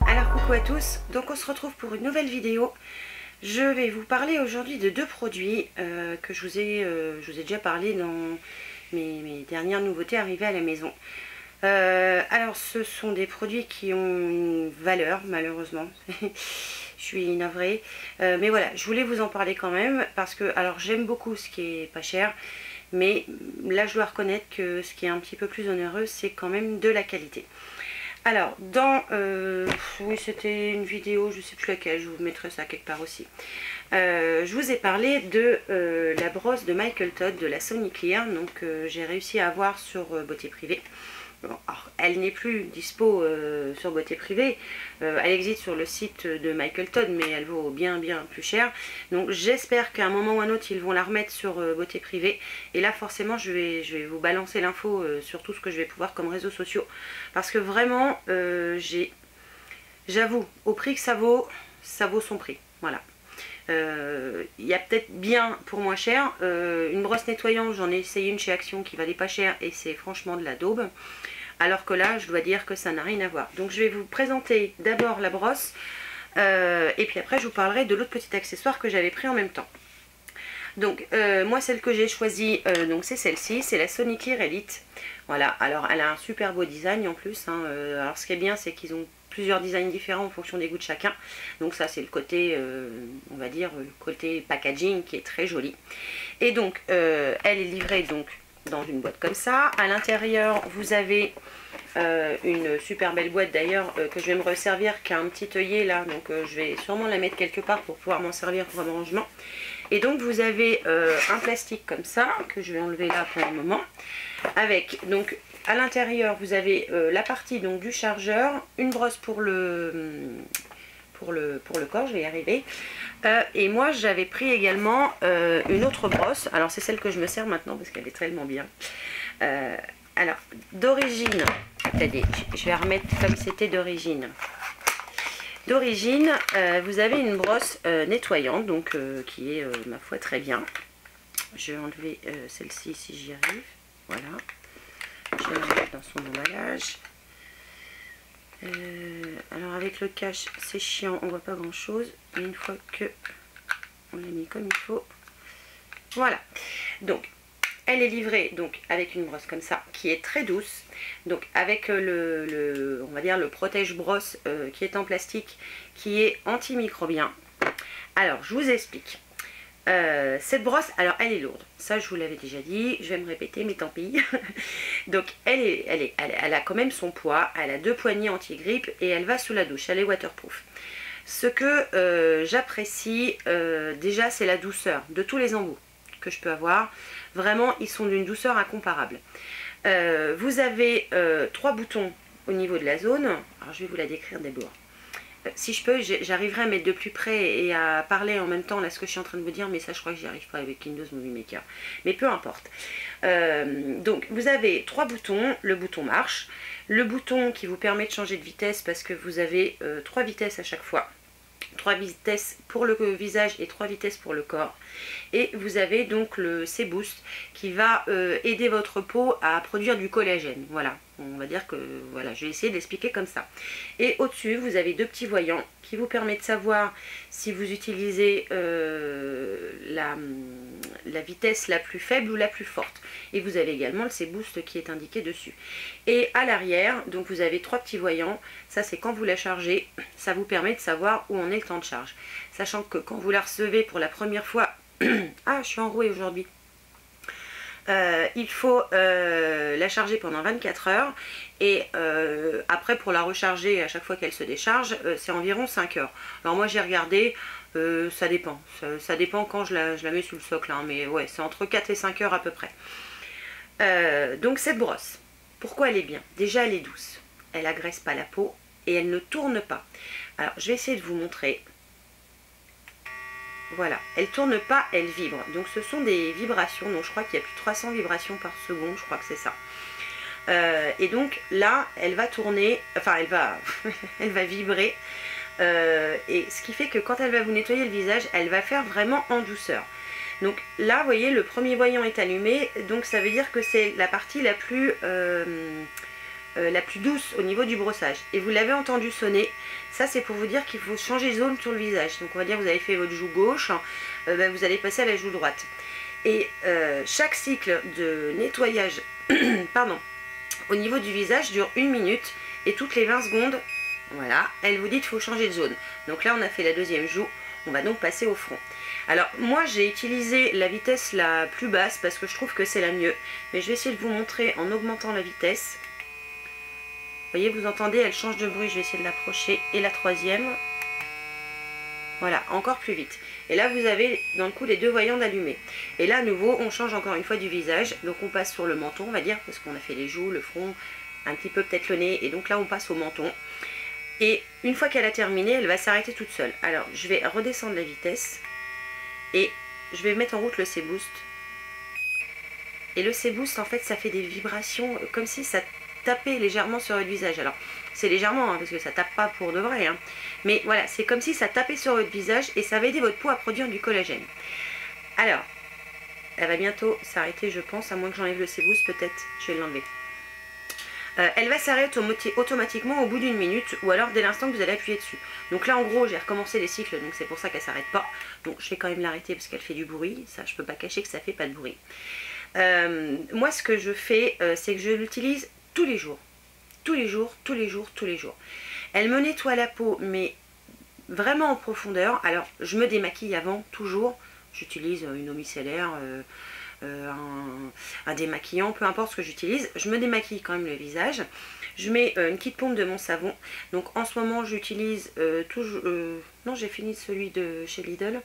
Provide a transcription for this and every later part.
Alors coucou à tous, donc on se retrouve pour une nouvelle vidéo. Je vais vous parler aujourd'hui de deux produits que je vous ai déjà parlé dans mes dernières nouveautés arrivées à la maison. Alors ce sont des produits qui ont une valeur malheureusement, je suis navrée, mais voilà, je voulais vous en parler quand même parce que alors j'aime beaucoup ce qui est pas cher, mais là je dois reconnaître que ce qui est un petit peu plus onéreux c'est quand même de la qualité. Alors, oui, c'était une vidéo, je ne sais plus laquelle, je vous mettrai ça quelque part aussi. Je vous ai parlé de la brosse de Michael Todd, de la Soniclear, donc j'ai réussi à avoir sur Beauté Privée. Bon, alors, elle n'est plus dispo sur Beauté Privée, elle existe sur le site de Michael Todd, mais elle vaut bien plus cher. Donc j'espère qu'à un moment ou un autre ils vont la remettre sur Beauté Privée. Et là forcément je vais vous balancer l'info sur tout ce que je vais pouvoir comme réseaux sociaux. Parce que vraiment j'avoue, au prix que ça vaut son prix. Voilà. Il y a peut-être bien pour moins cher. Une brosse nettoyante, j'en ai essayé une chez Action qui valait pas cher et c'est franchement de la daube. Alors que là, je dois dire que ça n'a rien à voir. Donc je vais vous présenter d'abord la brosse et puis après je vous parlerai de l'autre petit accessoire que j'avais pris en même temps. Donc moi celle que j'ai choisie, donc c'est celle-ci, c'est la Soniclear Elite. Voilà, alors elle a un super beau design en plus, hein. Alors ce qui est bien c'est qu'ils ont plusieurs designs différents en fonction des goûts de chacun. Donc ça c'est le côté, on va dire, le côté packaging qui est très joli. Et donc elle est livrée donc dans une boîte comme ça. À l'intérieur vous avez une super belle boîte d'ailleurs que je vais me resservir, qui a un petit œillet là, donc je vais sûrement la mettre quelque part pour pouvoir m'en servir pour mon rangement. Et donc vous avez un plastique comme ça que je vais enlever là pour le moment, avec donc à l'intérieur vous avez la partie donc du chargeur, une brosse pour le corps, je vais y arriver. Et moi j'avais pris également une autre brosse, alors c'est celle que je me sers maintenant parce qu'elle est tellement bien. Alors d'origine, attendez, je vais remettre comme c'était d'origine. D'origine, vous avez une brosse nettoyante, donc qui est ma foi très bien. Je vais enlever celle-ci si j'y arrive. Voilà. Je vais la mettre dans son emballage. Alors avec le cache, c'est chiant, on voit pas grand chose. Et une fois que on l'a mis comme il faut, voilà. Donc elle est livrée donc avec une brosse comme ça qui est très douce, donc avec on va dire le protège brosse qui est en plastique, qui est antimicrobien. Alors je vous explique. Cette brosse, alors elle est lourde, ça je vous l'avais déjà dit, je vais me répéter mais tant pis. Donc elle a quand même son poids, elle a 2 poignées anti-grippe et elle va sous la douche, elle est waterproof. Ce que j'apprécie déjà c'est la douceur de tous les embouts que je peux avoir. Vraiment ils sont d'une douceur incomparable. Vous avez 3 boutons au niveau de la zone, alors je vais vous la décrire d'abord. Si je peux, j'arriverai à mettre de plus près et à parler en même temps là ce que je suis en train de vous dire, mais ça je crois que j'y arrive pas avec Windows Movie Maker. Mais peu importe. Donc vous avez 3 boutons, le bouton marche, le bouton qui vous permet de changer de vitesse parce que vous avez 3 vitesses à chaque fois. 3 vitesses pour le visage et 3 vitesses pour le corps. Et vous avez donc le C-Boost qui va aider votre peau à produire du collagène. Voilà, on va dire que voilà, je vais essayer de l'expliquer comme ça. Et au-dessus, vous avez 2 petits voyants qui vous permettent de savoir si vous utilisez la vitesse la plus faible ou la plus forte. Et vous avez également le C-Boost qui est indiqué dessus. Et à l'arrière, donc vous avez 3 petits voyants. Ça c'est quand vous la chargez, ça vous permet de savoir où en est le temps de charge. Sachant que quand vous la recevez pour la première fois, ah je suis enrouée aujourd'hui, il faut la charger pendant 24 heures et après pour la recharger à chaque fois qu'elle se décharge, c'est environ 5 heures. Alors moi j'ai regardé, ça dépend, ça dépend quand je la mets sous le socle, hein, mais ouais c'est entre 4 et 5 heures à peu près. Donc cette brosse, pourquoi elle est bien? Déjà elle est douce, elle agresse pas la peau et elle ne tourne pas. Alors je vais essayer de vous montrer. Voilà, elle tourne pas, elle vibre. Donc ce sont des vibrations, donc je crois qu'il y a plus de 300 vibrations par seconde, je crois que c'est ça. Et donc là, elle va tourner, enfin elle va, elle va vibrer. Et ce qui fait que quand elle va vous nettoyer le visage, elle va faire vraiment en douceur. Donc là vous voyez le premier voyant est allumé, donc ça veut dire que c'est la partie la plus douce au niveau du brossage. Et vous l'avez entendu sonner, ça c'est pour vous dire qu'il faut changer de zone sur le visage. Donc on va dire vous avez fait votre joue gauche, vous allez passer à la joue droite. Et chaque cycle de nettoyage pardon, au niveau du visage dure 1 minute et toutes les 20 secondes, voilà, elle vous dit qu'il faut changer de zone. Donc là on a fait la deuxième joue, on va donc passer au front. Alors moi j'ai utilisé la vitesse la plus basse parce que je trouve que c'est la mieux, mais je vais essayer de vous montrer en augmentant la vitesse. Vous voyez, vous entendez, elle change de bruit, je vais essayer de l'approcher. Et la troisième, voilà, encore plus vite. Et là vous avez dans le coup les deux voyants d'allumés. Et là à nouveau on change encore une fois du visage, donc on passe sur le menton on va dire, parce qu'on a fait les joues, le front, un petit peu peut-être le nez, et donc là on passe au menton. Et une fois qu'elle a terminé, elle va s'arrêter toute seule. Alors je vais redescendre la vitesse et je vais mettre en route le C-Boost. Et le C-Boost en fait ça fait des vibrations comme si ça tapait légèrement sur votre visage. Alors c'est légèrement hein, parce que ça tape pas pour de vrai hein. Mais voilà, c'est comme si ça tapait sur votre visage et ça va aider votre peau à produire du collagène. Alors elle va bientôt s'arrêter je pense, à moins que j'enlève le C-Boost, peut-être je vais l'enlever. Elle va s'arrêter automatiquement au bout d'1 minute ou alors dès l'instant que vous allez appuyer dessus. Donc là en gros j'ai recommencé les cycles, donc c'est pour ça qu'elle s'arrête pas. Donc je vais quand même l'arrêter parce qu'elle fait du bruit, ça je peux pas cacher que ça fait pas de bruit. Moi ce que je fais c'est que je l'utilise tous les jours. Tous les jours, tous les jours, tous les jours. Elle me nettoie la peau mais vraiment en profondeur. Alors je me démaquille avant, toujours. J'utilise une eau micellaire, un démaquillant, peu importe ce que j'utilise. Je me démaquille quand même le visage. Je mets une petite pompe de mon savon. Donc en ce moment j'utilise toujours... non, j'ai fini celui de chez Lidl.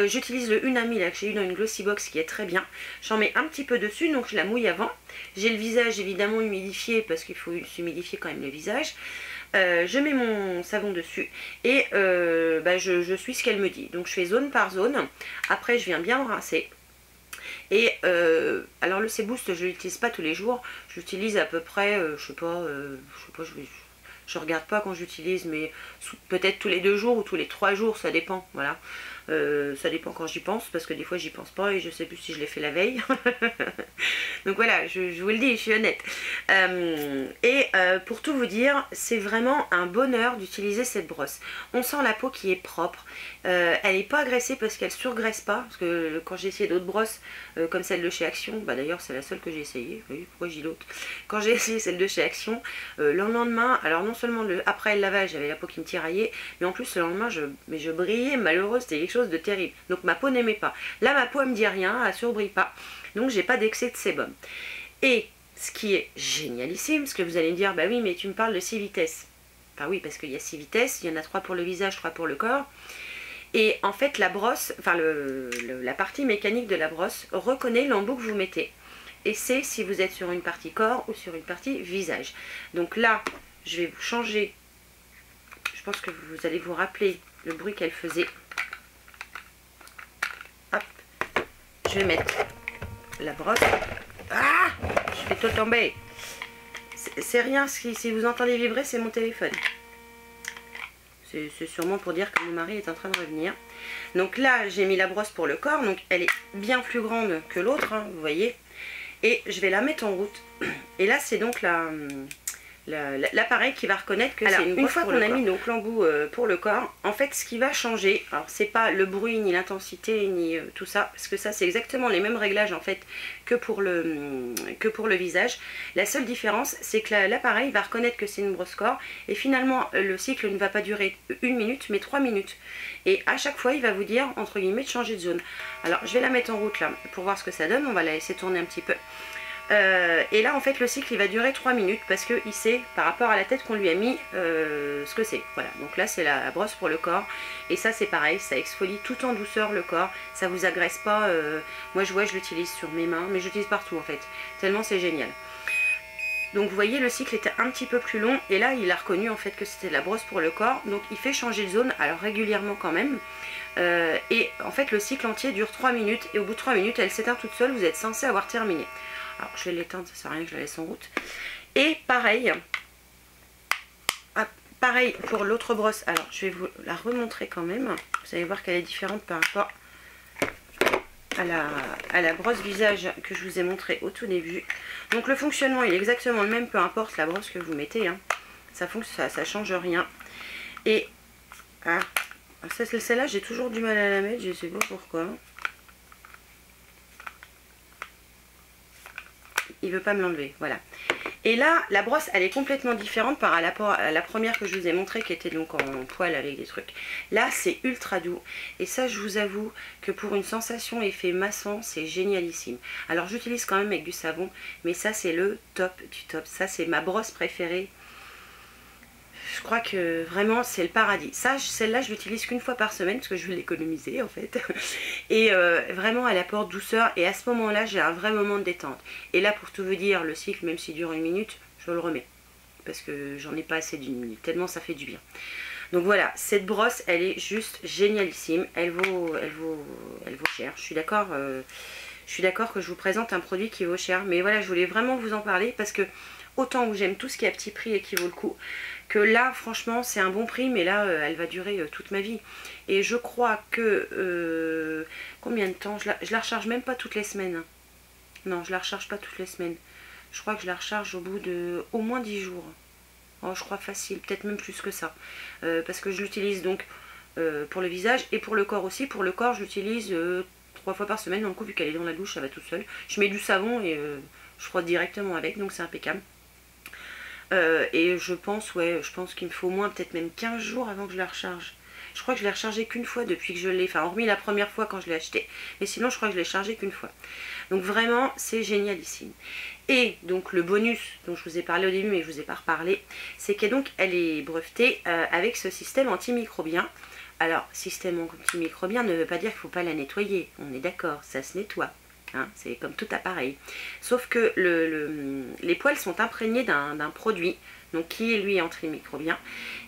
J'utilise le Unami là, que j'ai eu dans une glossy box qui est très bien. J'en mets un petit peu dessus, donc je la mouille avant. J'ai le visage évidemment humidifié parce qu'il faut s'humidifier quand même le visage. Je mets mon savon dessus et je suis ce qu'elle me dit. Donc je fais zone par zone. Après je viens bien rincer. Et alors le C-Boost je l'utilise pas tous les jours. J'utilise à peu près, je regarde pas quand j'utilise, mais peut-être tous les 2 jours ou tous les 3 jours, ça dépend. Voilà. Ça dépend quand j'y pense, parce que des fois j'y pense pas et je sais plus si je l'ai fait la veille. Donc voilà, je vous le dis, je suis honnête. Pour tout vous dire, c'est vraiment un bonheur d'utiliser cette brosse. On sent la peau qui est propre. Elle n'est pas agressée parce qu'elle surgraisse pas. Parce que quand j'ai essayé d'autres brosses, comme celle de chez Action, bah d'ailleurs c'est la seule que j'ai essayée. Oui, pourquoi j'ai l'autre? Quand j'ai essayé celle de chez Action, le lendemain, alors non seulement après le lavage, j'avais la peau qui me tiraillait, mais en plus le lendemain, je brillais malheureuse, c'était quelque chose de terrible. Donc ma peau n'aimait pas. Là ma peau elle me dit rien, elle surbrille pas. Donc j'ai pas d'excès de sébum. Et ce qui est génialissime, parce que vous allez me dire, bah oui mais tu me parles de 6 vitesses. Enfin oui, parce qu'il y a 6 vitesses, il y en a 3 pour le visage, 3 pour le corps. Et en fait la brosse, enfin la partie mécanique de la brosse reconnaît l'embout que vous mettez. Et c'est si vous êtes sur une partie corps ou sur une partie visage. Donc là, je vais vous changer. Je pense que vous allez vous rappeler le bruit qu'elle faisait. Hop. Je vais mettre la brosse. Ah! Je fais tout tomber. C'est rien, si vous entendez vibrer, c'est mon téléphone. C'est sûrement pour dire que mon mari est en train de revenir. Donc là, j'ai mis la brosse pour le corps. Donc elle est bien plus grande que l'autre, hein, vous voyez. Et je vais la mettre en route. Et là, c'est donc l'appareil qui va reconnaître que c'est une fois qu'on a mis donc l'embout pour le corps, en fait ce qui va changer, alors c'est pas le bruit ni l'intensité ni tout ça, parce que ça c'est exactement les mêmes réglages en fait que pour le visage. La seule différence c'est que l'appareil va reconnaître que c'est une brosse corps et finalement le cycle ne va pas durer 1 minute mais 3 minutes. Et à chaque fois il va vous dire entre guillemets de changer de zone. Alors je vais la mettre en route là pour voir ce que ça donne, on va la laisser tourner un petit peu. Et là en fait le cycle il va durer 3 minutes parce qu'il sait par rapport à la tête qu'on lui a mis ce que c'est. Voilà, donc là c'est la brosse pour le corps et ça c'est pareil, ça exfolie tout en douceur le corps, ça vous agresse pas. Moi je l'utilise sur mes mains mais j'utilise partout en fait, tellement c'est génial. Donc vous voyez le cycle était un petit peu plus long et là il a reconnu en fait que c'était la brosse pour le corps, donc il fait changer de zone, alors régulièrement quand même. Et en fait le cycle entier dure 3 minutes et au bout de 3 minutes elle s'éteint toute seule, vous êtes censé avoir terminé. Alors je vais l'éteindre, ça sert à rien que je la laisse en route. Et pareil, pareil pour l'autre brosse. Alors je vais vous la remontrer quand même. Vous allez voir qu'elle est différente par rapport à la brosse visage que je vous ai montré au tout début. Donc le fonctionnement il est exactement le même, peu importe la brosse que vous mettez, hein. Ça change rien. Et celle-là j'ai toujours du mal à la mettre, je sais pas pourquoi. Il veut pas me l'enlever, voilà. Et là, la brosse, elle est complètement différente par rapport à la première que je vous ai montrée, qui était donc en poil avec des trucs. Là, c'est ultra doux. Et ça, je vous avoue que pour une sensation effet massant, c'est génialissime. Alors, j'utilise quand même avec du savon, mais ça, c'est le top du top. Ça, c'est ma brosse préférée. Je crois que vraiment c'est le paradis. Ça, celle-là, je l'utilise qu'une fois par semaine parce que je veux l'économiser en fait. Et vraiment, elle apporte douceur. Et à ce moment-là, j'ai un vrai moment de détente. Et là, pour tout vous dire, le cycle, même s'il dure 1 minute, je le remets. Parce que j'en ai pas assez d'1 minute. Tellement ça fait du bien. Donc voilà, cette brosse, elle est juste génialissime. Elle vaut cher. Je suis d'accord. Je suis d'accord que je vous présente un produit qui vaut cher. Mais voilà, je voulais vraiment vous en parler parce que autant où j'aime tout ce qui est à petit prix et qui vaut le coup, que là franchement c'est un bon prix, mais là elle va durer toute ma vie. Et je crois que combien de temps je la recharge même pas toutes les semaines. Non, je la recharge pas toutes les semaines. Je crois que je la recharge au bout de au moins 10 jours. Oh, je crois facile, peut-être même plus que ça. Parce que je l'utilise donc pour le visage et pour le corps aussi. Pour le corps, je l'utilise 3 fois par semaine. Dans le coup, vu qu'elle est dans la douche, ça va toute seule. Je mets du savon et je frotte directement avec, donc c'est impeccable. Et je pense qu'il me faut au moins peut-être même 15 jours avant que je la recharge. Je crois que je l'ai rechargée qu'une fois depuis que je l'ai, enfin hormis la première fois quand je l'ai acheté, mais sinon je crois que je l'ai chargée qu'une fois. Donc vraiment c'est génialissime. Et donc le bonus dont je vous ai parlé au début mais je vous ai pas reparlé, c'est qu'elle est brevetée avec ce système antimicrobien. Alors système antimicrobien ne veut pas dire qu'il ne faut pas la nettoyer, on est d'accord, ça se nettoie. Hein, c'est comme tout appareil. Sauf que les poils sont imprégnés d'un produit donc qui est lui antimicrobien.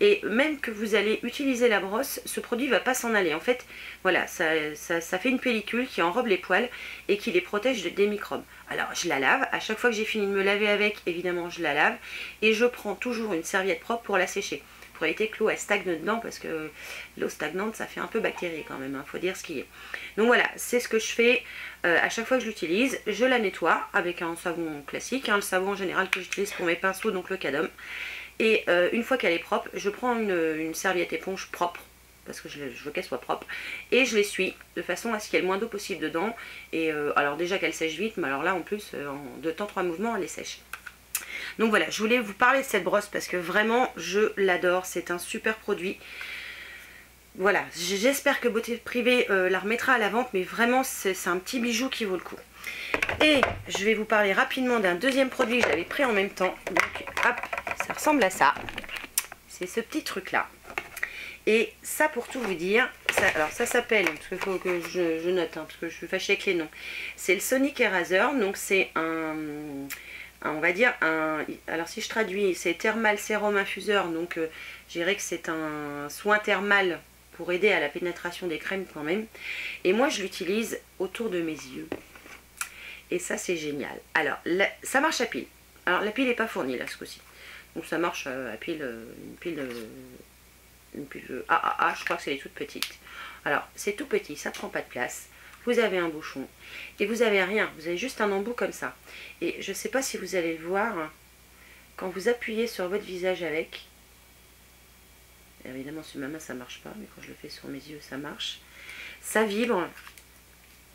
Et même que vous allez utiliser la brosse, ce produit ne va pas s'en aller. En fait, voilà, ça fait une pellicule qui enrobe les poils et qui les protège des microbes. Alors, je la lave. À chaque fois que j'ai fini de me laver avec, évidemment, je la lave. Et je prends toujours une serviette propre pour la sécher. Pour éviter que l'eau elle stagne dedans, parce que l'eau stagnante ça fait un peu bactérie quand même, hein, faut dire ce qui est. Donc voilà, c'est ce que je fais à chaque fois que je l'utilise. Je la nettoie avec un savon classique, hein, le savon en général que j'utilise pour mes pinceaux, donc le Cadom. Et une fois qu'elle est propre, je prends une serviette éponge propre, parce que je veux qu'elle soit propre, et je l'essuie de façon à ce qu'il y ait le moins d'eau possible dedans. Et alors déjà qu'elle sèche vite, mais alors là en plus, en 2 temps 3 mouvements, elle est sèche. Donc voilà, je voulais vous parler de cette brosse parce que vraiment je l'adore, c'est un super produit. Voilà, j'espère que Beauté Privée la remettra à la vente, mais vraiment c'est un petit bijou qui vaut le coup. Et je vais vous parler rapidement d'un deuxième produit que j'avais pris en même temps. Donc hop, ça ressemble à ça. C'est ce petit truc là. Et ça, pour tout vous dire, alors ça s'appelle, parce qu'il faut que je note, hein, parce que je suis fâchée avec les noms. C'est le Sonic Eraser, donc c'est on va dire alors si je traduis, c'est thermal sérum infuseur, donc je dirais que c'est un soin thermal pour aider à la pénétration des crèmes quand même. Et moi je l'utilise autour de mes yeux. Et ça c'est génial. Alors ça marche à pile. Alors la pile n'est pas fournie là ce coup-ci. Donc ça marche à pile, une pile AAA, je crois que c'est les toutes petites. Alors c'est tout petit, ça prend pas de place. Vous avez un bouchon et vous avez rien, vous avez juste un embout comme ça. Et je ne sais pas si vous allez le voir, quand vous appuyez sur votre visage avec, évidemment sur ma main ça marche pas, mais quand je le fais sur mes yeux ça marche, ça vibre.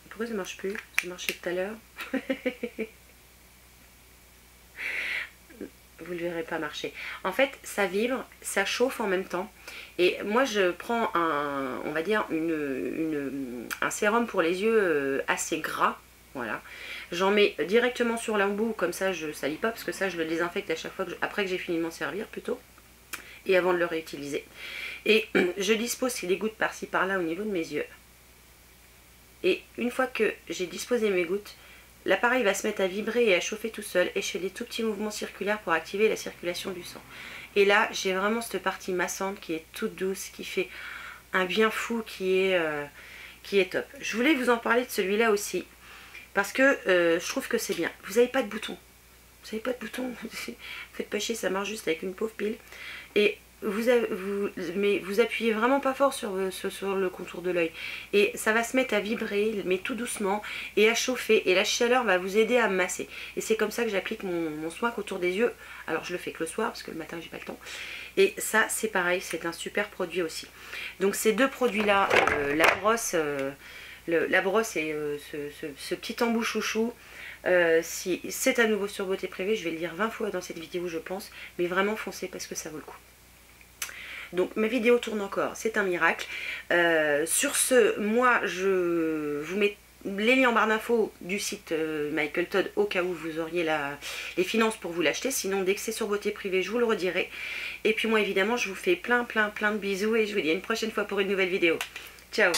Pourquoi ça marche plus? Ça marchait tout à l'heure. Vous ne le verrez pas marcher. En fait, ça vibre, ça chauffe en même temps. Et moi, je prends on va dire un sérum pour les yeux assez gras. Voilà. J'en mets directement sur l'embout, comme ça je ne salis pas, parce que ça je le désinfecte à chaque fois, après que j'ai fini de m'en servir plutôt. Et avant de le réutiliser. Et je dispose des gouttes par-ci par-là au niveau de mes yeux. Et une fois que j'ai disposé mes gouttes, l'appareil va se mettre à vibrer et à chauffer tout seul et je fais des tout petits mouvements circulaires pour activer la circulation du sang. Et là, j'ai vraiment cette partie massante qui est toute douce, qui fait un bien fou, qui est top. Je voulais vous en parler de celui-là aussi parce que je trouve que c'est bien. Vous n'avez pas de bouton. Vous n'avez pas de bouton. Faites pas chier, ça marche juste avec une pauvre pile. Et mais vous appuyez vraiment pas fort sur le contour de l'œil. Et ça va se mettre à vibrer, mais tout doucement, et à chauffer. Et la chaleur va vous aider à masser. Et c'est comme ça que j'applique mon soin autour des yeux. Alors je le fais que le soir, parce que le matin j'ai pas le temps. Et ça c'est pareil, c'est un super produit aussi. Donc ces deux produits-là, la brosse et ce petit embout chouchou. Si c'est à nouveau sur Beauté Privée, je vais le dire 20 fois dans cette vidéo je pense, mais vraiment foncez parce que ça vaut le coup. Donc ma vidéo tourne encore, c'est un miracle. Sur ce, moi je vous mets les liens en barre d'infos du site Michael Todd au cas où vous auriez les finances pour vous l'acheter. Sinon dès que c'est sur Beauté Privée je vous le redirai. Et puis moi évidemment je vous fais plein de bisous et je vous dis à une prochaine fois pour une nouvelle vidéo. Ciao.